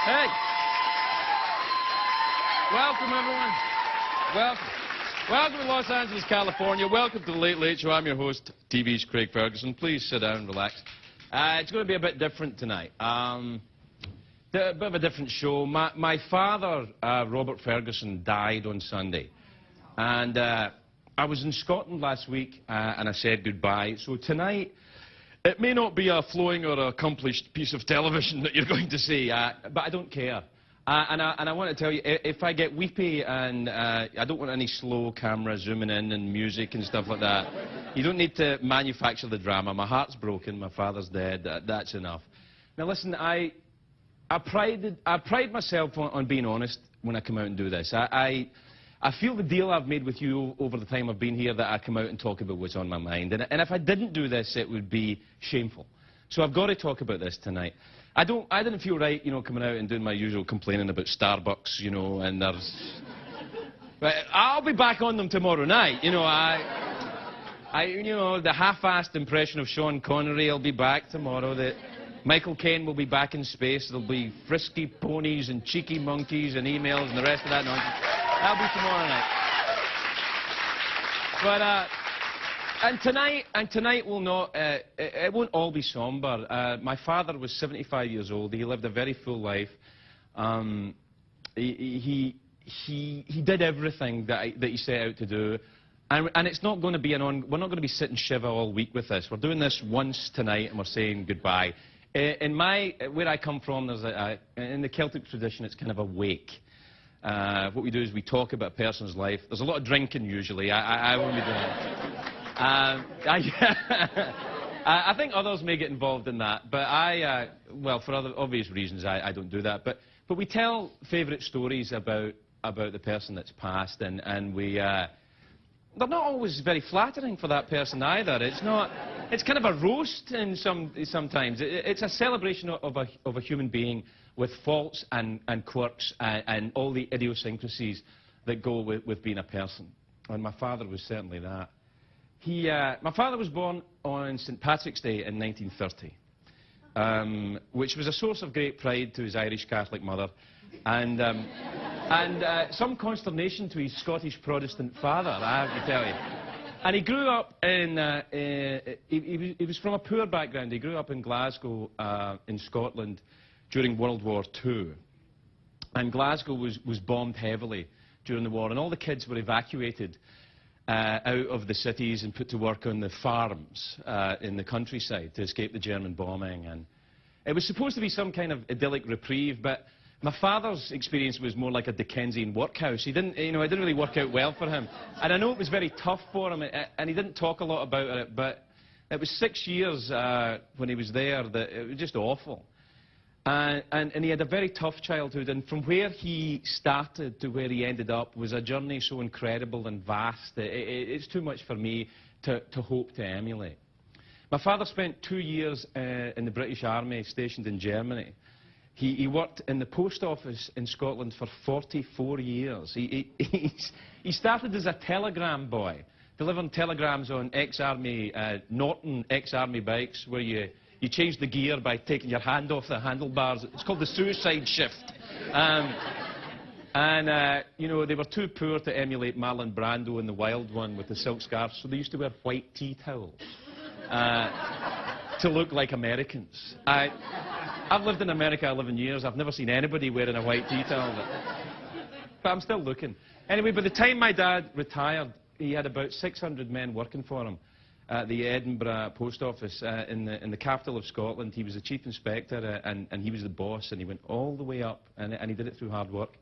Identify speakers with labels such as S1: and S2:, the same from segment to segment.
S1: Hey! Welcome, everyone. Welcome. Welcome to Los Angeles, California. Welcome to the Late Late Show. I'm your host, TV's Craig Ferguson. Please sit down, relax. It's going to be a bit different tonight. A bit of a different show. My father, Robert Ferguson, died on Sunday. And I was in Scotland last week, and I said goodbye. So tonight, it may not be a flowing or accomplished piece of television that you're going to see, but I don't care. And I want to tell you, if I get weepy and I don't want any slow camera zooming in and music and stuff like that, you don't need to manufacture the drama. My heart's broken, my father's dead, that's enough. Now listen, I pride myself on being honest when I come out and do this. I feel the deal I've made with you over the time I've been here that I come out and talk about what's on my mind. And if I didn't do this, it would be shameful. So I've got to talk about this tonight. I didn't feel right, you know, coming out and doing my usual complaining about Starbucks, you know, and there's... But I'll be back on them tomorrow night, you know, you know, the half-assed impression of Sean Connery will be back tomorrow. Michael Caine will be back in space. There'll be frisky ponies and cheeky monkeys and emails and the rest of that nonsense. That'll be tomorrow night. But, and tonight will not, it won't all be somber. My father was 75 years old. He lived a very full life. He did everything that he set out to do. And it's not going to be we're not going to be sitting shiva all week with this. We're doing this once tonight and we're saying goodbye. Where I come from, there's in the Celtic tradition, it's kind of a wake. What we do is we talk about a person's life. There's a lot of drinking usually. I won't be doing it. I think others may get involved in that, but well, for other obvious reasons, I don't do that. But we tell favourite stories about the person that's passed, and they're not always very flattering for that person either. It's kind of a roast sometimes. It's a celebration of a human being with faults and quirks and all the idiosyncrasies that go with being a person. And my father was certainly that. My father was born on St. Patrick's Day in 1930, which was a source of great pride to his Irish Catholic mother, and some consternation to his Scottish Protestant father, I have to tell you. And he grew up he was from a poor background. He grew up in Glasgow, in Scotland, during World War II. And Glasgow was bombed heavily during the war, and all the kids were evacuated out of the cities and put to work on the farms in the countryside to escape the German bombing. And it was supposed to be some kind of idyllic reprieve, but my father's experience was more like a Dickensian workhouse. It didn't really work out well for him. And I know it was very tough for him, and he didn't talk a lot about it, but it was 6 years when he was there that it was just awful. And he had a very tough childhood, and from where he started to where he ended up was a journey so incredible and vast. It's too much for me to hope to emulate. My father spent 2 years in the British Army stationed in Germany. He worked in the post office in Scotland for 44 years. He started as a telegram boy, delivering telegrams on ex-army, Norton ex-army bikes, where you change the gear by taking your hand off the handlebars. It's called the suicide shift. You know, they were too poor to emulate Marlon Brando in The Wild One with the silk scarves, so they used to wear white tea towels to look like Americans. I've lived in America 11 years. I've never seen anybody wearing a white tea towel. But I'm still looking. Anyway, by the time my dad retired, he had about 600 men working for him at the Edinburgh post office in the capital of Scotland. He was the chief inspector, and he was the boss, and he went all the way up, and he did it through hard work.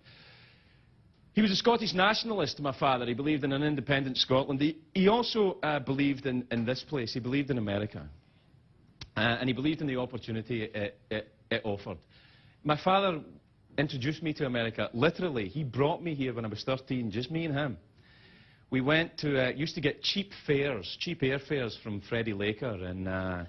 S1: He was a Scottish nationalist, my father. He believed in an independent Scotland. He also believed in this place. He believed in America. And he believed in the opportunity it offered. My father introduced me to America. Literally, he brought me here when I was 13, just me and him. We went to, used to get cheap airfares from Freddie Laker, and I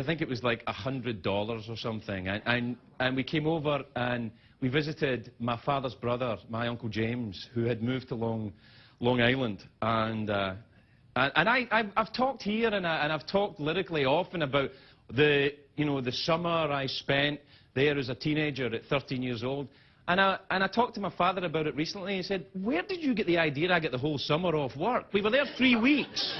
S1: think it was like $100 or something. And we came over and we visited my father's brother, my Uncle James, who had moved to Long Island. And I've talked here and I've talked lyrically often about the summer I spent there as a teenager at 13 years old. And I talked to my father about it recently. He said, "Where did you get the idea I get the whole summer off work? We were there 3 weeks."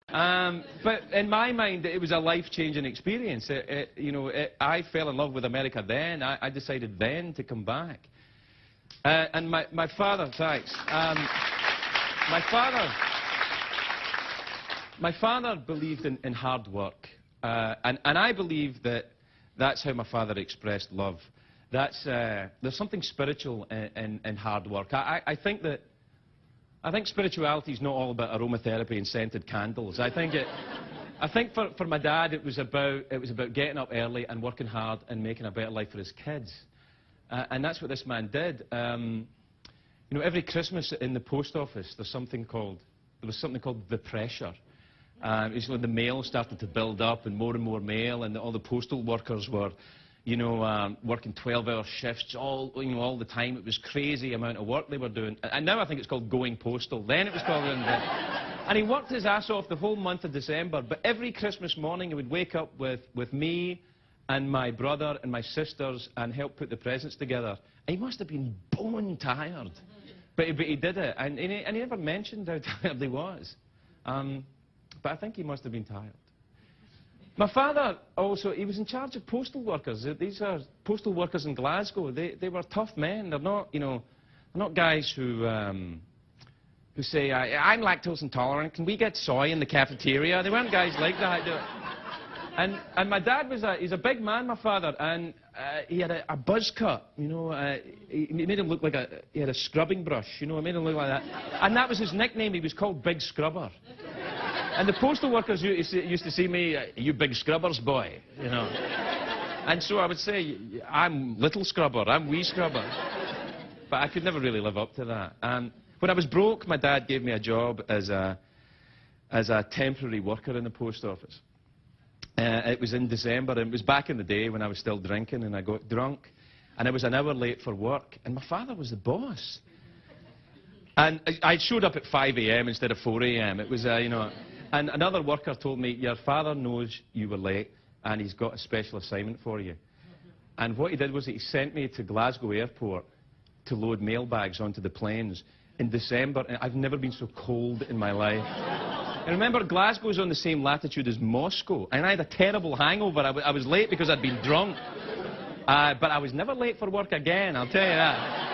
S1: But in my mind, it was a life-changing experience. I fell in love with America then. I decided then to come back. And my father, thanks. My father believed in hard work. And I believe that that's how my father expressed love. There's something spiritual in hard work. I think spirituality is not all about aromatherapy and scented candles. I think for my dad it was about getting up early and working hard and making a better life for his kids. And that's what this man did. Every Christmas in the post office there was something called the pressure. It was when the mail started to build up and more mail, and all the postal workers were working 12-hour shifts all the time. It was crazy amount of work they were doing. And now I think it's called going postal. Then it was called... And he worked his ass off the whole month of December, but every Christmas morning he would wake up with me and my brother and my sisters and help put the presents together. And he must have been bone tired. But he did it, and he never mentioned how tired he was. But I think he must have been tired. My father also, he was in charge of postal workers. These are postal workers in Glasgow. They were tough men. They're not, they're not guys who say, I'm lactose intolerant, can we get soy in the cafeteria? They weren't guys like that. And my dad he's a big man, my father, and he had a buzz cut, he made him look like he had a scrubbing brush, it made him look like that. And that was his nickname. He was called Big Scrubber. And the postal workers used to see me, you big scrubbers boy, And so I would say, I'm little scrubber, I'm wee scrubber. But I could never really live up to that. When I was broke, my dad gave me a job as a temporary worker in the post office. It was in December, and it was back in the day when I was still drinking, and I got drunk, and I was an hour late for work, and my father was the boss. And I showed up at 5 a.m. instead of 4 a.m. It was, And another worker told me, your father knows you were late, and he's got a special assignment for you. And what he did was he sent me to Glasgow Airport to load mailbags onto the planes in December, and I've never been so cold in my life. And remember, Glasgow's on the same latitude as Moscow, and I had a terrible hangover. I was late because I'd been drunk. But I was never late for work again, I'll tell you that.